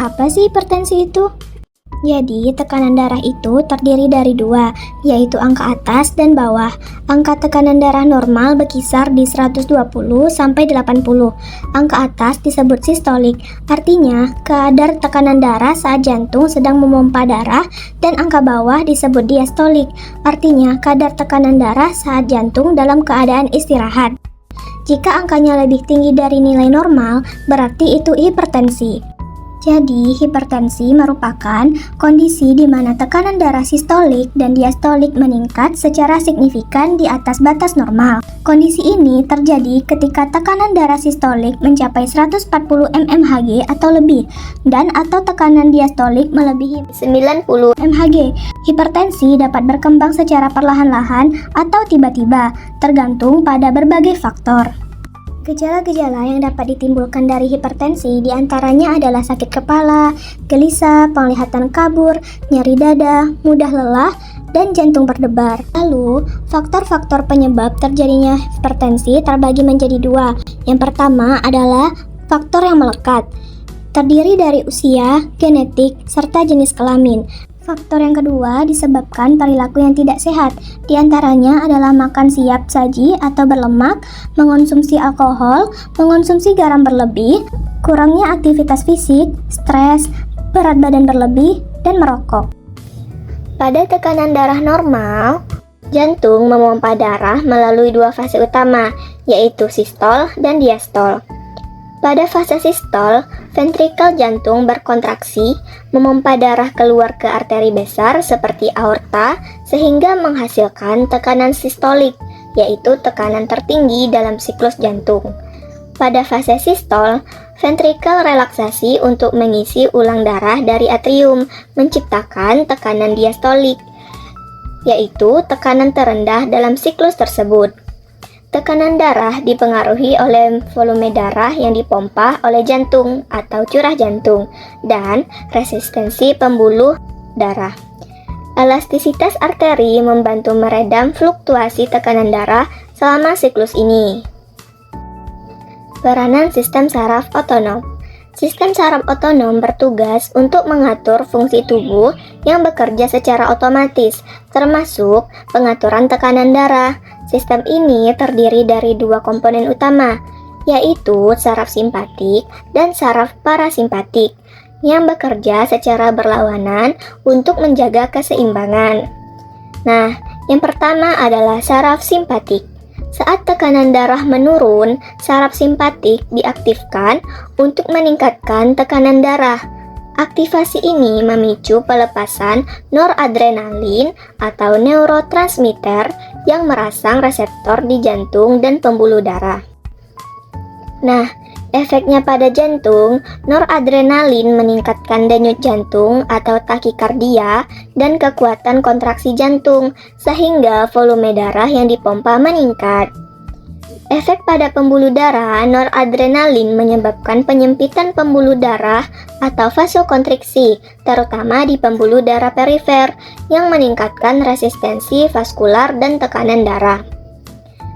Apa sih hipertensi itu? Jadi, tekanan darah itu terdiri dari dua, yaitu angka atas dan bawah. Angka tekanan darah normal berkisar di 120 sampai 80. Angka atas disebut sistolik, artinya kadar tekanan darah saat jantung sedang memompa darah, dan angka bawah disebut diastolik, artinya kadar tekanan darah saat jantung dalam keadaan istirahat. Jika angkanya lebih tinggi dari nilai normal, berarti itu hipertensi. Jadi, hipertensi merupakan kondisi di mana tekanan darah sistolik dan diastolik meningkat secara signifikan di atas batas normal. Kondisi ini terjadi ketika tekanan darah sistolik mencapai 140 mmHg atau lebih, dan atau tekanan diastolik melebihi 90 mmHg. Hipertensi dapat berkembang secara perlahan-lahan atau tiba-tiba, tergantung pada berbagai faktor. Gejala-gejala yang dapat ditimbulkan dari hipertensi diantaranya adalah sakit kepala, gelisah, penglihatan kabur, nyeri dada, mudah lelah, dan jantung berdebar. Lalu, faktor-faktor penyebab terjadinya hipertensi terbagi menjadi dua. Yang pertama adalah faktor yang melekat, terdiri dari usia, genetik, serta jenis kelamin. Faktor yang kedua disebabkan perilaku yang tidak sehat, di antaranya adalah makan siap saji atau berlemak, mengonsumsi alkohol, mengonsumsi garam berlebih, kurangnya aktivitas fisik, stres, berat badan berlebih, dan merokok. Pada tekanan darah normal, jantung memompa darah melalui dua fase utama, yaitu sistol dan diastol. Pada fase sistol, ventrikel jantung berkontraksi, memompa darah keluar ke arteri besar seperti aorta sehingga menghasilkan tekanan sistolik, yaitu tekanan tertinggi dalam siklus jantung. Pada fase sistol, ventrikel relaksasi untuk mengisi ulang darah dari atrium, menciptakan tekanan diastolik, yaitu tekanan terendah dalam siklus tersebut. Tekanan darah dipengaruhi oleh volume darah yang dipompa oleh jantung atau curah jantung dan resistensi pembuluh darah. Elastisitas arteri membantu meredam fluktuasi tekanan darah selama siklus ini. Peranan sistem saraf otonom. Sistem saraf otonom bertugas untuk mengatur fungsi tubuh yang bekerja secara otomatis, termasuk pengaturan tekanan darah. Sistem ini terdiri dari dua komponen utama, yaitu saraf simpatik dan saraf parasimpatik, yang bekerja secara berlawanan untuk menjaga keseimbangan. Nah, yang pertama adalah saraf simpatik. Saat tekanan darah menurun, saraf simpatik diaktifkan untuk meningkatkan tekanan darah. Aktivasi ini memicu pelepasan noradrenalin atau neurotransmitter yang merangsang reseptor di jantung dan pembuluh darah. Nah, efeknya pada jantung, noradrenalin meningkatkan denyut jantung atau takikardia dan kekuatan kontraksi jantung, sehingga volume darah yang dipompa meningkat. Efek pada pembuluh darah, noradrenalin menyebabkan penyempitan pembuluh darah atau vasokonstriksi, terutama di pembuluh darah perifer, yang meningkatkan resistensi vaskular dan tekanan darah.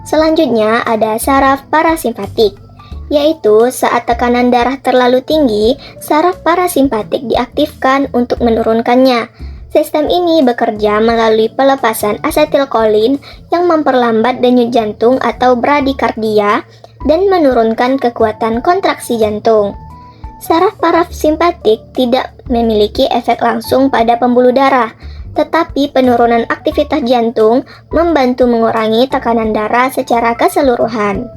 Selanjutnya ada saraf parasimpatik, yaitu saat tekanan darah terlalu tinggi, saraf parasimpatik diaktifkan untuk menurunkannya. Sistem ini bekerja melalui pelepasan asetilkolin yang memperlambat denyut jantung atau bradikardia dan menurunkan kekuatan kontraksi jantung. Saraf parasimpatik tidak memiliki efek langsung pada pembuluh darah, tetapi penurunan aktivitas jantung membantu mengurangi tekanan darah secara keseluruhan.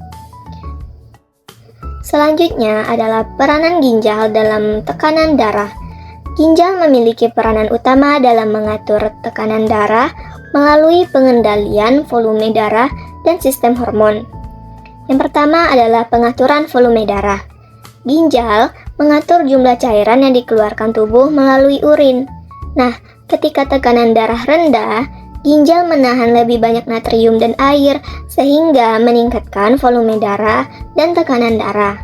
Selanjutnya adalah peranan ginjal dalam tekanan darah. Ginjal memiliki peranan utama dalam mengatur tekanan darah melalui pengendalian volume darah dan sistem hormon. Yang pertama adalah pengaturan volume darah. Ginjal mengatur jumlah cairan yang dikeluarkan tubuh melalui urin. Nah, ketika tekanan darah rendah, ginjal menahan lebih banyak natrium dan air sehingga meningkatkan volume darah dan tekanan darah.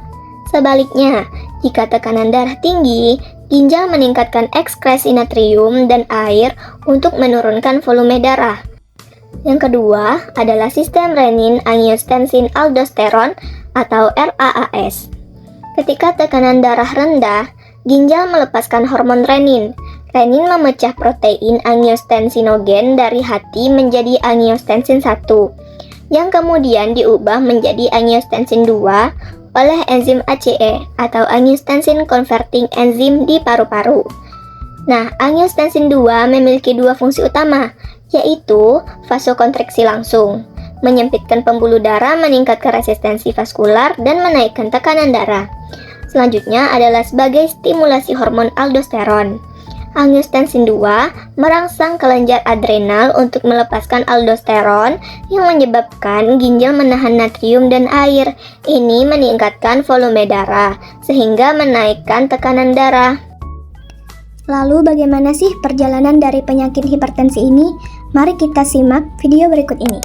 Sebaliknya, jika tekanan darah tinggi, ginjal meningkatkan ekskresi natrium dan air untuk menurunkan volume darah. Yang kedua adalah sistem renin-angiotensin aldosteron atau RAAS. Ketika tekanan darah rendah, Ginjal melepaskan hormon renin. Renin memecah protein angiotensinogen dari hati menjadi angiotensin 1, yang kemudian diubah menjadi angiotensin 2 oleh enzim ACE atau angiotensin converting enzyme di paru-paru. Nah, angiotensin 2 memiliki dua fungsi utama, yaitu vasokonstriksi langsung, menyempitkan pembuluh darah, meningkatkan resistensi vaskular, dan menaikkan tekanan darah. Selanjutnya adalah sebagai stimulasi hormon aldosteron. Angiotensin 2 merangsang kelenjar adrenal untuk melepaskan aldosteron yang menyebabkan ginjal menahan natrium dan air. Ini meningkatkan volume darah, sehingga menaikkan tekanan darah. Lalu bagaimana sih perjalanan dari penyakit hipertensi ini? Mari kita simak video berikut ini.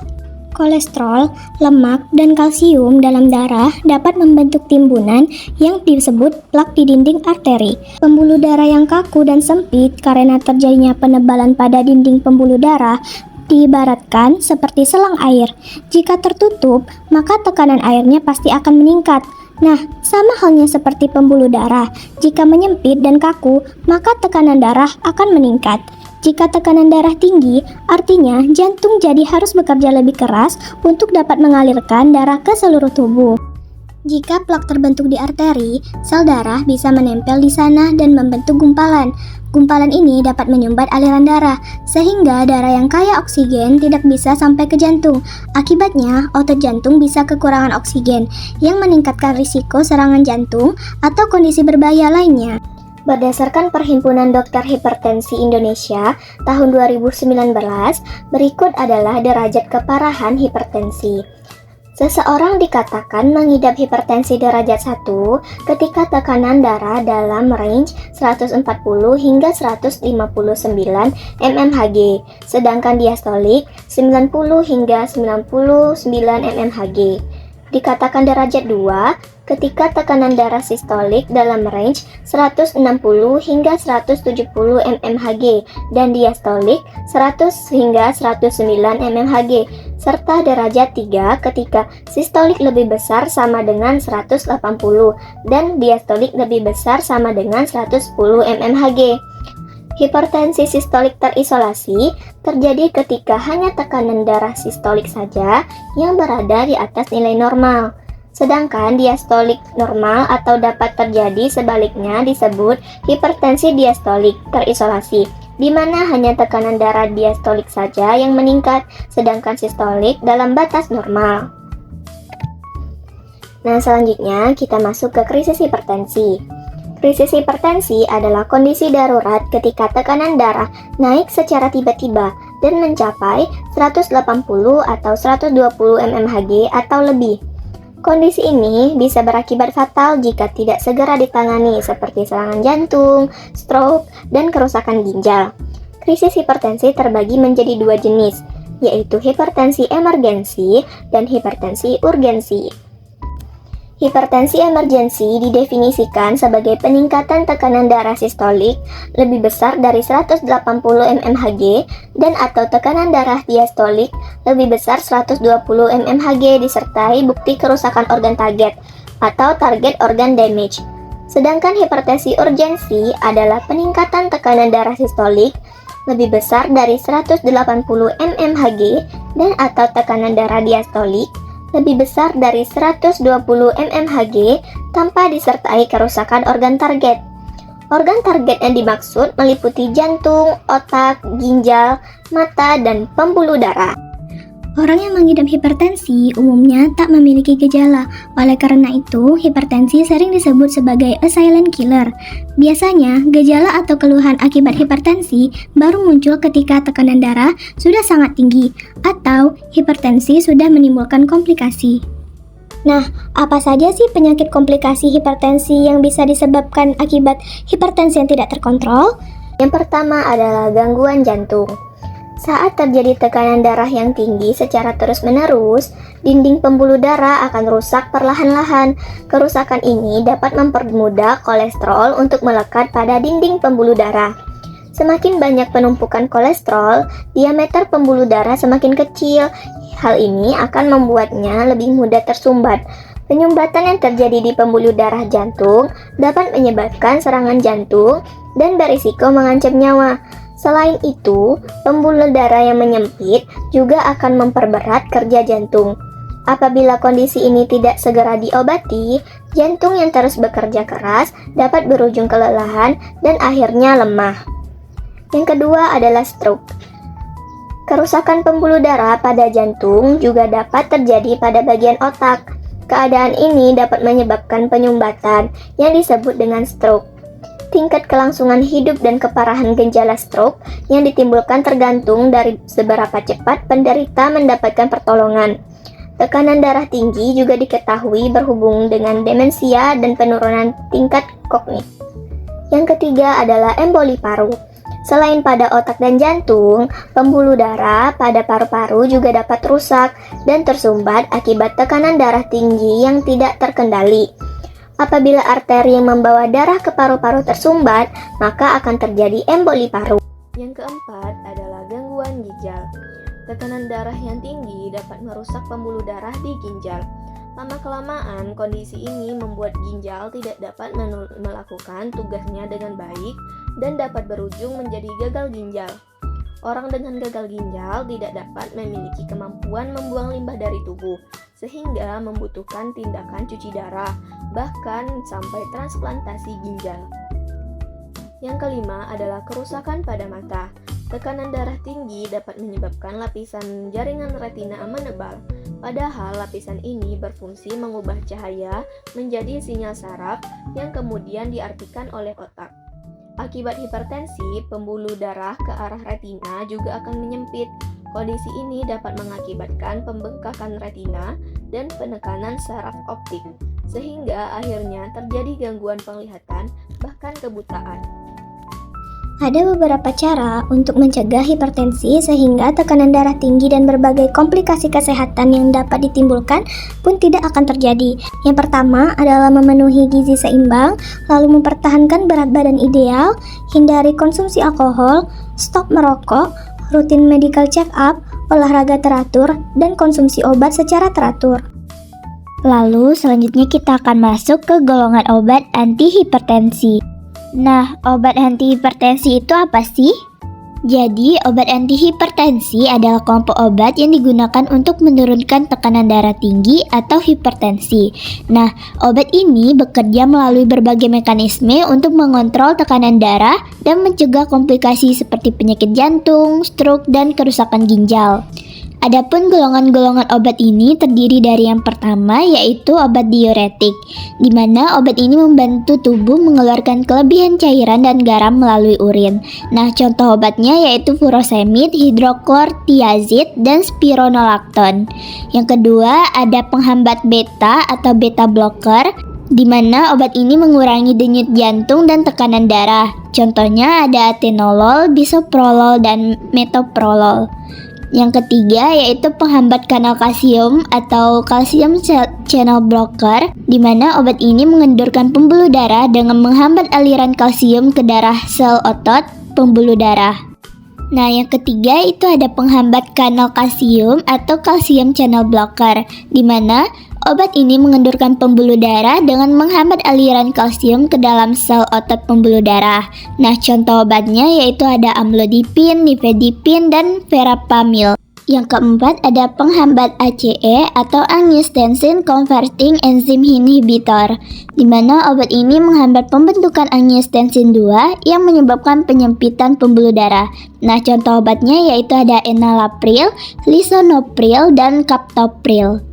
Kolesterol, lemak, dan kalsium dalam darah dapat membentuk timbunan yang disebut plak di dinding arteri. Pembuluh darah yang kaku dan sempit karena terjadinya penebalan pada dinding pembuluh darah diibaratkan seperti selang air. Jika tertutup, maka tekanan airnya pasti akan meningkat. Nah, sama halnya seperti pembuluh darah. Jika menyempit dan kaku, maka tekanan darah akan meningkat. Jika tekanan darah tinggi, artinya jantung jadi harus bekerja lebih keras untuk dapat mengalirkan darah ke seluruh tubuh. Jika plak terbentuk di arteri, sel darah bisa menempel di sana dan membentuk gumpalan. Gumpalan ini dapat menyumbat aliran darah, sehingga darah yang kaya oksigen tidak bisa sampai ke jantung. Akibatnya, otot jantung bisa kekurangan oksigen, yang meningkatkan risiko serangan jantung atau kondisi berbahaya lainnya. Berdasarkan Perhimpunan Dokter Hipertensi Indonesia tahun 2019, berikut adalah derajat keparahan hipertensi. Seseorang dikatakan mengidap hipertensi derajat 1 ketika tekanan darah dalam range 140 hingga 159 mmHg, sedangkan diastolik 90 hingga 99 mmHg. Dikatakan derajat 2 ketika tekanan darah sistolik dalam range 160 hingga 170 mmHg dan diastolik 100 hingga 109 mmHg, serta derajat 3 ketika sistolik lebih besar sama dengan 180 dan diastolik lebih besar sama dengan 110 mmHg. Hipertensi sistolik terisolasi terjadi ketika hanya tekanan darah sistolik saja yang berada di atas nilai normal. Sedangkan diastolik normal atau dapat terjadi sebaliknya disebut hipertensi diastolik terisolasi, di mana hanya tekanan darah diastolik saja yang meningkat, sedangkan sistolik dalam batas normal. Nah, selanjutnya kita masuk ke krisis hipertensi. Krisis hipertensi adalah kondisi darurat ketika tekanan darah naik secara tiba-tiba dan mencapai 180 atau 120 mmHg atau lebih. Kondisi ini bisa berakibat fatal jika tidak segera ditangani seperti serangan jantung, stroke, dan kerusakan ginjal. Krisis hipertensi terbagi menjadi dua jenis, yaitu hipertensi emergensi dan hipertensi urgensi. Hipertensi emergensi didefinisikan sebagai peningkatan tekanan darah sistolik lebih besar dari 180 mmHg dan atau tekanan darah diastolik lebih besar 120 mmHg disertai bukti kerusakan organ target atau target organ damage. Sedangkan hipertensi urgensi adalah peningkatan tekanan darah sistolik lebih besar dari 180 mmHg dan atau tekanan darah diastolik lebih besar dari 120 mmHg tanpa disertai kerusakan organ target. Organ target yang dimaksud meliputi jantung, otak, ginjal, mata, dan pembuluh darah. Orang yang mengidap hipertensi umumnya tak memiliki gejala. Oleh karena itu, hipertensi sering disebut sebagai a silent killer. Biasanya, gejala atau keluhan akibat hipertensi baru muncul ketika tekanan darah sudah sangat tinggi atau hipertensi sudah menimbulkan komplikasi. Nah, apa saja sih penyakit komplikasi hipertensi yang bisa disebabkan akibat hipertensi yang tidak terkontrol? Yang pertama adalah gangguan jantung. Saat terjadi tekanan darah yang tinggi secara terus-menerus, dinding pembuluh darah akan rusak perlahan-lahan. Kerusakan ini dapat mempermudah kolesterol untuk melekat pada dinding pembuluh darah. Semakin banyak penumpukan kolesterol, diameter pembuluh darah semakin kecil. Hal ini akan membuatnya lebih mudah tersumbat. Penyumbatan yang terjadi di pembuluh darah jantung dapat menyebabkan serangan jantung dan berisiko mengancam nyawa. Selain itu, pembuluh darah yang menyempit juga akan memperberat kerja jantung. Apabila kondisi ini tidak segera diobati, jantung yang terus bekerja keras dapat berujung kelelahan dan akhirnya lemah. Yang kedua adalah stroke. Kerusakan pembuluh darah pada jantung juga dapat terjadi pada bagian otak. Keadaan ini dapat menyebabkan penyumbatan yang disebut dengan stroke. Tingkat kelangsungan hidup dan keparahan gejala stroke yang ditimbulkan tergantung dari seberapa cepat penderita mendapatkan pertolongan. Tekanan darah tinggi juga diketahui berhubung dengan demensia dan penurunan tingkat kognitif. Yang ketiga adalah emboli paru. Selain pada otak dan jantung, pembuluh darah pada paru-paru juga dapat rusak dan tersumbat akibat tekanan darah tinggi yang tidak terkendali. Apabila arteri yang membawa darah ke paru-paru tersumbat, maka akan terjadi emboli paru. Yang keempat adalah gangguan ginjal. Tekanan darah yang tinggi dapat merusak pembuluh darah di ginjal. Lama-kelamaan, kondisi ini membuat ginjal tidak dapat melakukan tugasnya dengan baik dan dapat berujung menjadi gagal ginjal. Orang dengan gagal ginjal tidak dapat memiliki kemampuan membuang limbah dari tubuh, sehingga membutuhkan tindakan cuci darah, bahkan sampai transplantasi ginjal. Yang kelima adalah kerusakan pada mata. Tekanan darah tinggi dapat menyebabkan lapisan jaringan retina menebal. Padahal lapisan ini berfungsi mengubah cahaya menjadi sinyal saraf yang kemudian diartikan oleh otak. Akibat hipertensi, pembuluh darah ke arah retina juga akan menyempit. Kondisi ini dapat mengakibatkan pembengkakan retina dan penekanan saraf optik, sehingga akhirnya terjadi gangguan penglihatan bahkan kebutaan. Ada beberapa cara untuk mencegah hipertensi sehingga tekanan darah tinggi dan berbagai komplikasi kesehatan yang dapat ditimbulkan pun tidak akan terjadi. Yang pertama adalah memenuhi gizi seimbang, lalu mempertahankan berat badan ideal, hindari konsumsi alkohol, stop merokok, rutin medical check up, olahraga teratur, dan konsumsi obat secara teratur. Lalu selanjutnya kita akan masuk ke golongan obat antihipertensi. Nah, obat antihipertensi itu apa sih? Jadi, obat antihipertensi adalah kelompok obat yang digunakan untuk menurunkan tekanan darah tinggi atau hipertensi. Nah, obat ini bekerja melalui berbagai mekanisme untuk mengontrol tekanan darah dan mencegah komplikasi seperti penyakit jantung, stroke, dan kerusakan ginjal. Adapun golongan-golongan obat ini terdiri dari yang pertama yaitu obat diuretik, di mana obat ini membantu tubuh mengeluarkan kelebihan cairan dan garam melalui urin. Nah, contoh obatnya yaitu furosemid, hidroklortiazid, dan spironolakton. Yang kedua ada penghambat beta atau beta blocker, di mana obat ini mengurangi denyut jantung dan tekanan darah. Contohnya ada atenolol, bisoprolol, dan metoprolol. Yang ketiga yaitu penghambat kanal kalsium atau calcium channel blocker, di mana obat ini mengendurkan pembuluh darah dengan menghambat aliran kalsium ke darah sel otot pembuluh darah. Nah, yang ketiga itu ada penghambat kanal kalsium atau calcium channel blocker, di mana obat ini mengendurkan pembuluh darah dengan menghambat aliran kalsium ke dalam sel otot pembuluh darah. Nah, contoh obatnya yaitu ada amlodipin, nifedipin, dan verapamil. Yang keempat ada penghambat ACE atau angiotensin converting enzyme inhibitor, di mana obat ini menghambat pembentukan angiotensin 2 yang menyebabkan penyempitan pembuluh darah. Nah, contoh obatnya yaitu ada enalapril, lisinopril, dan captopril.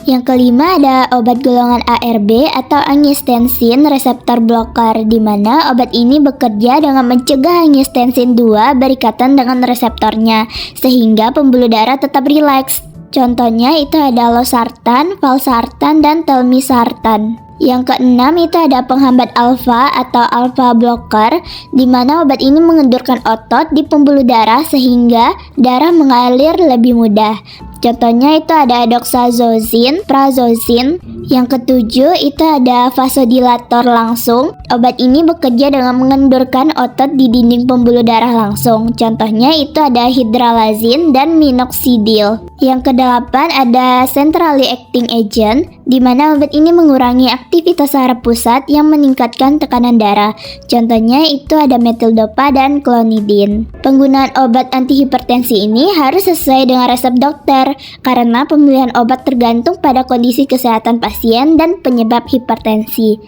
Yang kelima ada obat golongan ARB atau angiotensin receptor blocker, di mana obat ini bekerja dengan mencegah angiotensin 2 berikatan dengan reseptornya sehingga pembuluh darah tetap rileks. Contohnya itu ada losartan, valsartan, dan telmisartan. Yang keenam itu ada penghambat alfa atau alpha blocker, di mana obat ini mengendurkan otot di pembuluh darah sehingga darah mengalir lebih mudah. Contohnya itu ada doxazozin, prazozin. Yang ketujuh itu ada vasodilator langsung. Obat ini bekerja dengan mengendurkan otot di dinding pembuluh darah langsung. Contohnya itu ada hidralazin dan minoxidil. Yang kedelapan ada centrally acting agent, di mana obat ini mengurangi aktivitas saraf pusat yang meningkatkan tekanan darah. Contohnya itu ada metildopa dan klonidin. Penggunaan obat antihipertensi ini harus sesuai dengan resep dokter, karena pemilihan obat tergantung pada kondisi kesehatan pasien dan penyebab hipertensi.